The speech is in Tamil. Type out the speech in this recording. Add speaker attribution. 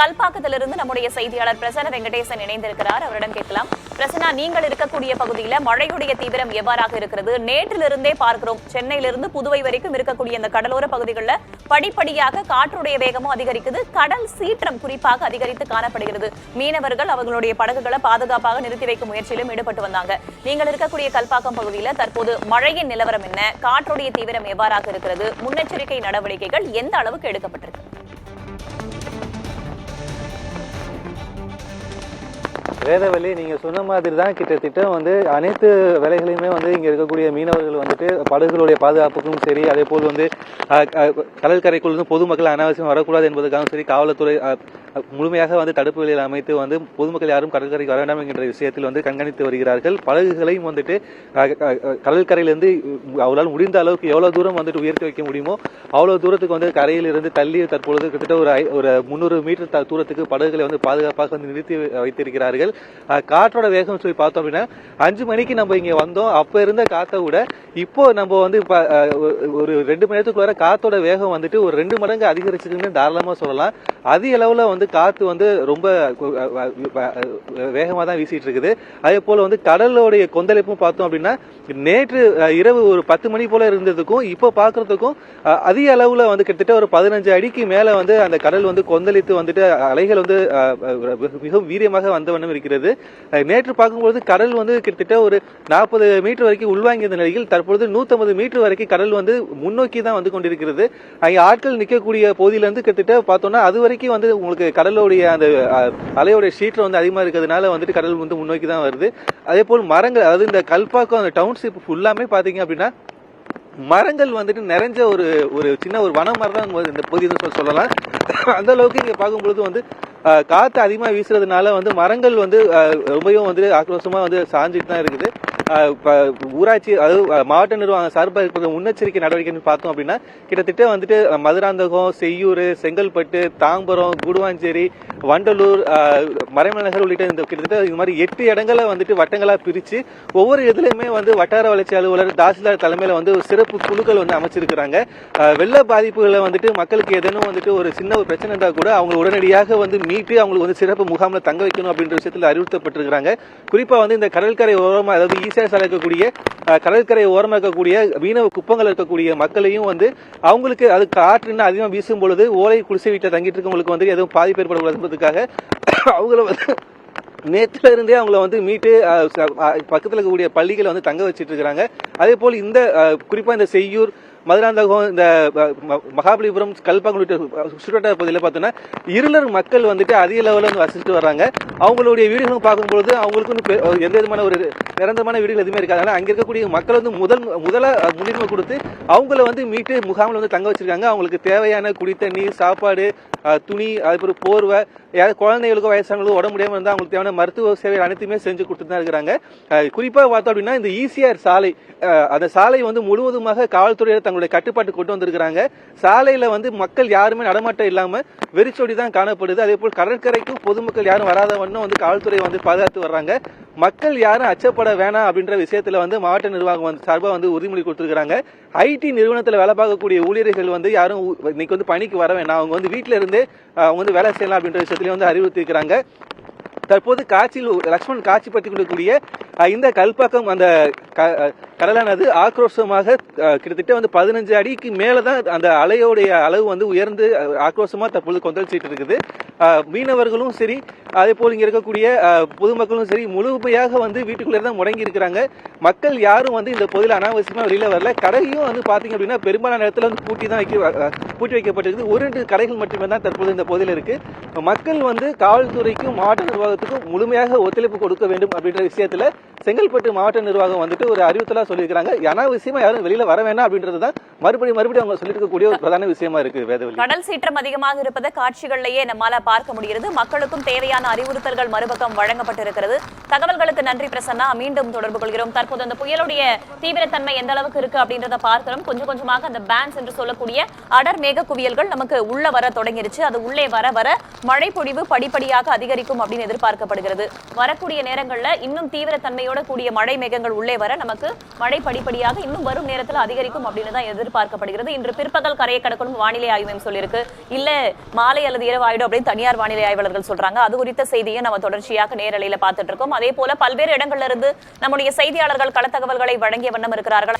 Speaker 1: கல்பாக்கத்திலிருந்து நம்முடைய செய்தியாளர் பிரசன்ன வெங்கடேசன் இணைந்திருக்கிறார். அவரிடம் கேட்கலாம். பிரசன்னா, நீங்கள் இருக்கக்கூடிய பகுதியில மழையுடைய தீவிரம் எவ்வாறாக இருக்கிறது? நேற்றிலிருந்தே பார்க்கிறோம், சென்னையிலிருந்து புதுவை வரைக்கும் இருக்கக்கூடிய இந்த கடலோர பகுதிகளில் படிப்படியாக காற்றுடைய வேகமும் அதிகரிக்குது, கடல் சீற்றம் குறிப்பாக அதிகரித்து காணப்படுகிறது. மீனவர்கள் அவர்களுடைய படகுகளை பாதுகாப்பாக நிறுத்தி வைக்கும் முயற்சியிலும் ஈடுபட்டு வந்தாங்க. நீங்கள் இருக்கக்கூடிய கல்பாக்கம் பகுதியில தற்போது மழையின் நிலவரம் என்ன? காற்றுடைய தீவிரம் எவ்வாறாக இருக்கிறது? முன்னெச்சரிக்கை நடவடிக்கைகள் எந்த அளவுக்கு எடுக்கப்பட்டிருக்கு?
Speaker 2: வேதவழி, நீங்கள் சொன்ன மாதிரி தான் கிட்டத்தட்ட வந்து அனைத்து வேலைகளையுமே வந்து இங்கே இருக்கக்கூடிய மீனவர்கள் வந்துட்டு படகுகளுடைய பாதுகாப்புக்கும் சரி, அதே போல் வந்து கடற்கரைக்குள் வந்து பொதுமக்கள் அனாவசியம் வரக்கூடாது என்பதற்காகவும் சரி, காவல்துறை முழுமையாக வந்து தடுப்பு வேலையில் அமைத்து வந்து பொதுமக்கள் யாரும் கடற்கரைக்கு வர வேண்டாம் என்கிற விஷயத்தில் வந்து கண்காணித்து வருகிறார்கள். படகுகளையும் வந்துட்டு கடற்கரையிலிருந்து அவளால் முடிந்த அளவுக்கு எவ்வளோ தூரம் வந்துட்டு உயர்த்தி வைக்க முடியுமோ அவ்வளோ தூரத்துக்கு வந்து கரையிலிருந்து தள்ளி தற்பொழுது கிட்டத்தட்ட ஒரு 300 மீட்டர் தூரத்துக்கு படகுகளை வந்து பாதுகாப்பாக வந்து நிறுத்தி வைத்திருக்கிறார்கள். காற்றோட வேகம் சொல்லி பார்த்தோம் அப்படின்னா 5 மணிக்கு நம்ம இங்க வந்தோம், அப்ப இருந்த காத்தை விட இப்போ நம்ம வந்து ஒரு 2 மணி நேரத்துக்குள்ள காத்தோட வேகம் வந்துட்டு ஒரு 2 மடங்கு அதிகரிச்சிருக்குன்னு தாராளமா சொல்லலாம். அதிக அளவுல வந்து காத்து வந்து ரொம்ப வேகமா தான் வீசிட்டு இருக்குது. அதே போல வந்து கடலோடைய கொந்தளிப்பும் பார்த்தோம் அப்படின்னா நேற்று இரவு ஒரு 10 மணி போல இருந்ததுக்கும் இப்போ பாக்குறதுக்கும் அதிக அளவுல வந்து கிட்டத்தட்ட ஒரு 15 அடிக்கு மேல வந்து அந்த கடல் வந்து கொந்தளித்து வந்துட்டு அலைகள் வந்து மிகவும் வீரியமாக வந்த வண்ணம் இருக்கிறது. நேற்று பார்க்கும்போது கடல் வந்து கிட்டத்தட்ட ஒரு 40 மீட்டர் வரைக்கும் உள்வாங்கிய நிலையில் தற்பொழுது 150 மீட்டர் வரைக்கும் கடல் வந்து முன்னோக்கி தான் வந்து கொண்டிருக்கிறது. அங்கே ஆட்கள் நிற்கக்கூடிய பகுதியிலிருந்து கிட்டத்தட்ட பார்த்தோம்னா அது வரைக்கும் வந்து உங்களுக்கு கடலுடைய அந்த அலையோடைய சீற்றம் வந்து அதிகமா இருக்கிறதுனால வந்துட்டு கடல் வந்து முன்னோக்கி தான் வருது. அதே போல் மரங்கள், அதாவது இந்த கல்பாக்கம் அந்த டவுன்ஷிப் ஃபுல்லாமே பாத்தீங்க அப்படின்னா மரங்கள் வந்துட்டு நிறைஞ்ச ஒரு சின்ன ஒரு வனம் மாதிரி தான் இந்த பகுதியை சொல்லலாம். அந்த அளவுக்கு இங்க பார்க்கும்பொழுது வந்து காத்து அதிகமா வீசுறதுனால வந்து மரங்கள் வந்து ரொம்பவும் வந்து ஆக்ரோஷமா வந்து சாஞ்சிட்டு தான் இருக்குது. ஊராட்சி, அதாவது மாவட்ட நிர்வாகம் சார்பாக இருக்கிற முன்னெச்சரிக்கை நடவடிக்கைன்னு பார்த்தோம் அப்படின்னா கிட்டத்தட்ட வந்துட்டு மதுராந்தகம், செய்யூர், செங்கல்பட்டு, தாம்பரம், கூடுவாஞ்சேரி, வண்டலூர், மறைமலைநகர் உள்ளிட்ட இந்த கிட்டத்தட்ட இது மாதிரி 8 இடங்களை வந்துட்டு வட்டங்களா பிரிச்சு ஒவ்வொரு இதுலயுமே வந்து வட்டார வளர்ச்சி அலுவலர், தாசில்தார் தலைமையில வந்து ஒரு சிறப்பு குழுக்கள் வந்து அமைச்சிருக்கிறாங்க. வெள்ள பாதிப்புகளை வந்துட்டு மக்களுக்கு ஏதேனும் வந்துட்டு ஒரு சின்ன ஒரு பிரச்சனை இருந்தா கூட அவங்க உடனடியாக வந்து மீட்டு அவங்களுக்கு வந்து சிறப்பு முகாமில் தங்க வைக்கணும் அப்படின்ற விஷயத்தில் அறிவுறுத்தப்பட்டிருக்கிறாங்க. குறிப்பா வந்து இந்த கடற்கரை ஓரமா, அதாவது ஈஸியாக இருக்கக்கூடிய கடற்கரை ஓரமாக இருக்கக்கூடிய மீனவ குப்பங்கள் இருக்கக்கூடிய மக்களையும் வந்து அவங்களுக்கு அது காற்றுன்னு அதிகமாக வீசும் பொழுது ஓலை குடிசை வீட்டில் தங்கிட்டு இருக்கவங்களுக்கு வந்து எதுவும் பாதிப்பு ஏற்படக்கூடாதுக்காக அவங்கள வந்து நேற்றுல இருந்தே அவங்கள வந்து மீட்டு பக்கத்தில் இருக்கக்கூடிய பள்ளிகளை வந்து தங்க வச்சிட்டு இருக்கிறாங்க. அதே போல் இந்த குறிப்பா இந்த செய்யூர், மதுராந்தகம், இந்த மகாபலிபுரம், கல்பாக்கம் சுற்றுவட்டார பகுதியில் பார்த்தோன்னா இருளர் மக்கள் வந்துட்டு அதிக லெவலில் வந்து வசிச்சுட்டு வர்றாங்க. அவங்களுடைய வீடுகளும் பார்க்கும்பொழுது அவங்களுக்கு எந்த விதமான ஒரு நிரந்தரமான வீடுகள் எதுவுமே இருக்காது. அதனால அங்க இருக்கக்கூடிய மக்கள் வந்து முதல்ல முன்னுரிமை கொடுத்து அவங்கள வந்து மீட்டு முகாமில் வந்து தங்க வச்சிருக்காங்க. அவங்களுக்கு தேவையான குடித்தண்ணீர், சாப்பாடு, துணி, அதுக்கப்புறம் போர்வை, யாராவது குழந்தைகளுக்கோ வயசானவங்களுக்கோ உடம்பு முடியாமல் இருந்தால் அவங்களுக்கு தேவையான மருத்துவ சேவை அனைத்துமே செஞ்சு கொடுத்துட்டு தான் இருக்கிறாங்க. குறிப்பாக பார்த்தோம் அப்படின்னா இந்த ஈசிஆர் சாலை, அந்த சாலை வந்து முழுவதுமாக காவல்துறையினர் தங்களுடைய கட்டுப்பாட்டு கொண்டு வந்திருக்கிறாங்க. சாலையில வந்து மக்கள் யாருமே நடமாட்டம் இல்லாம வெறிச்சோடி தான் காணப்படுது. அதே போல் கடற்கரைக்கும் பொதுமக்கள் யாரும் வராத வண்ணம் வந்து காவல்துறை வந்து பாதுகாத்து வர்றாங்க. மக்கள் யாரும் அச்சப்பட வேணாம் அப்படின்ற விஷயத்துல வந்து மாவட்ட நிர்வாகம் வந்து சார்பாக வந்து உறுதிமொழி கொடுத்திருக்காங்க. ஐடி நிறுவனத்தில் வேலை பார்க்கக்கூடிய ஊழியர்கள் வந்து யாரும் இன்னைக்கு வந்து பணிக்கு வர வேணாம், அவங்க வந்து வீட்டில இருந்தே அவங்க வந்து வேலை செய்யலாம் அப்படின்ற விஷயத்திலையும் வந்து அறிவுறுத்திருக்கிறாங்க. தற்போது காட்சியில் லக்ஷ்மண் காட்சிப்படுத்தி கொடுக்கக்கூடிய இந்த கல்பாக்கம் அந்த கடலானது ஆக்ரோஷமாக கிட்டத்தட்ட வந்து 15 அடிக்கு மேலதான் அந்த அலையோடைய அளவு வந்து உயர்ந்து ஆக்ரோஷமா தற்போது கொந்தளிச்சிட்டு இருக்குது. மீனவர்களும் சரி, அதே போல் இங்க இருக்கக்கூடிய பொதுமக்களும் சரி முழுமையாக வந்து வீட்டுக்குள்ளே தான் முடங்கி இருக்கிறாங்க. மக்கள் யாரும் வந்து இந்த பகுதியில் அனாவசியமா வெளியில வரல. கடையும் வந்து பாத்தீங்க அப்படின்னா பெரும்பாலான இடத்துல வந்து பூட்டி வைக்கப்பட்டிருக்கு. 1-2 கடைகள் மட்டுமே தான் தற்போது இந்த பகுதியில் இருக்கு. மக்கள் வந்து காவல்துறைக்கும் மாவட்ட நிர்வாகத்துக்கும் முழுமையாக ஒத்துழைப்பு கொடுக்க வேண்டும் அப்படின்ற விஷயத்துல செங்கல்பட்டு மாவட்ட நிர்வாகம் வந்துட்டு ஒரு அறிவுறுத்தலா சொல்லியிருக்காங்க. அனாவசியமா யாரும் வெளியில வர வேண்டாம் அப்படின்றதுதான் மறுபடியும் அவங்க சொல்லியிருக்கக்கூடிய ஒரு பிரதான விஷயமா இருக்கு. வேதவழி,
Speaker 1: கடல் சீற்றம் அதிகமாக இருப்பதை காட்சிகள்லயே நம்மால பார்க்க முடிகிறது. மக்களுக்கும் தேவையான மாதிரியான அறிவுறுத்தல்கள் மறுபக்கம் வழங்கப்பட்டிருக்கிறது. தகவல்களுக்கு நன்றி பிரசன்னா. மீண்டும் தொடர்பு கொள்கிறோம். தற்போது அந்த புயலுடைய தீவிரத்தன்மை எந்த அளவுக்கு இருக்கு அப்படின்றத பார்க்கிறோம். கொஞ்சம் கொஞ்சமாக அந்த பேன்ஸ் என்று சொல்லக்கூடிய அடர் மேக குவியல்கள் நமக்கு உள்ள வர தொடங்கிருச்சு. அது உள்ளே வர வர மழை பொழிவு படிப்படியாக அதிகரிக்கும் அப்படின்னு எதிர்பார்க்கப்படுகிறது. வரக்கூடிய நேரங்களில் இன்னும் தீவிரத்தன்மையோட கூடிய மழை மேகங்கள் உள்ளே வர நமக்கு மழை படிப்படியாக இன்னும் வரும் நேரத்தில் அதிகரிக்கும் அப்படின்னு தான் எதிர்பார்க்கப்படுகிறது. இன்று பிற்பகல் கரையை கடக்கணும் வானிலை ஆய்வு மையம் சொல்லியிருக்கு. இல்ல மாலை அல்லது இரவு ஆயிடும் அப்படின்னு தனியார் வானிலை ஆய்வாளர்கள் சொல்றாங்க. அது குறித்த செய்தியை நம்ம தொடர்ச்சியாக நேரலையில பார்த்துட்டு இருக்கோம். அதே போல பல்வேறு இடங்கள்ல இருந்து நம்முடைய செய்தியாளர்கள் கள தகவல்களை வழங்கிய வண்ணம் இருக்கிறார்கள்.